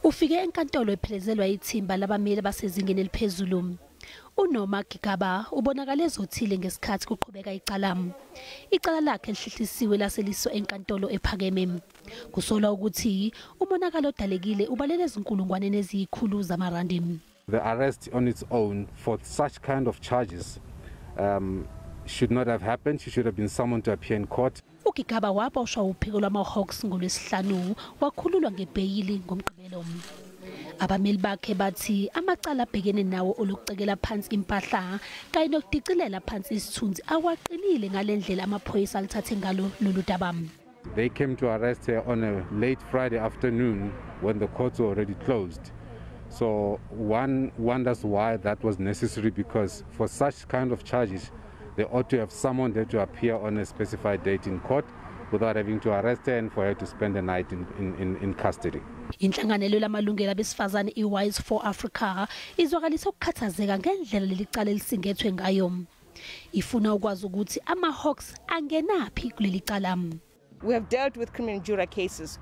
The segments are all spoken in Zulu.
Ufike enkantolo ephelezelwa ithimba labameli basezingeni eliphezulu. UNorma Gigaba ubonakala ezothile ngesikhathi kuqhubeka icala. Icala lakhe lihlehlisiwe laseliswa enkantolo ephakeme. Kusolwa ukuthi umonakalo odalekile ubalele ezinkulungwaneni eziyikhulu zamarandi. The arrest on its own for such kind of charges should not have happened. She should have been summoned to appear in court. UGigaba waboshwa uphiko lwama-Hawks ngoLwesihlanu wakhululwa ngebheyili ngomgqibelo. Abameli bakhe bathi amacala abhekene nawo olokucekela phansi impahla kanye nokudicilela phansi isithunzi awaqinile ngalendlela amaphoyisa alithathe ngalo lolu daba. They came to arrest her on a late Friday afternoon when the courts were already closed. So one wonders why that was necessary, because for such kind of charges they ought to have summoned her to appear on a specified date in court without having to arrest her and for her to spend the night in custody. Inhlanganelo lamalungelo abesifazane iWise for Africa izwakalisa ukukhathazeka ngendlela lelicala elisingethwe ngayo. Ifuna ukwazi ukuthi ama-Hawks angenaphi kuleli cala. We have dealt with criminal injury cases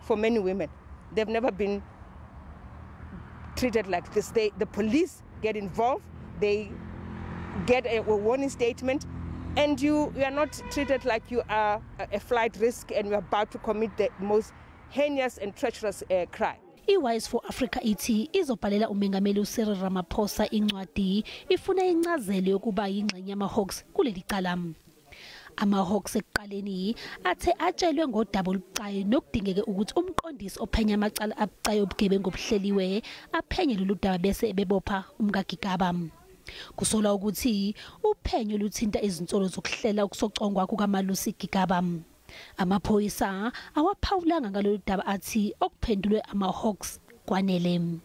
for many women. They've never been treated like this. The police get involved, they get a warning statement, and you are not treated like you are a flight risk and you are about to commit the most heinous and treacherous crime. iWise for Africa ithi izobhalela umengameli uCyril Ramaphosa incwadi ifuna incazelo yokuba yingxenye yama-Hawks kuleli cala. Ama-Hawks ekuqaleni athe atshelwe ngodaba olubucayi nokudingeke ukuthi umqondisi ophenya amacala abucayi obugebengu obuhleliwe aphenye lolu daba bese ebebopha umkaGigaba. Kusolwa ukuthi uphenyo luthinta izinsolo zokuhlela ukusocongwa kukaMalusi Gigaba. Amaphoyisa awaphawulanga ngalolu daba athi okuphendulwe ama-Hawks kwanele.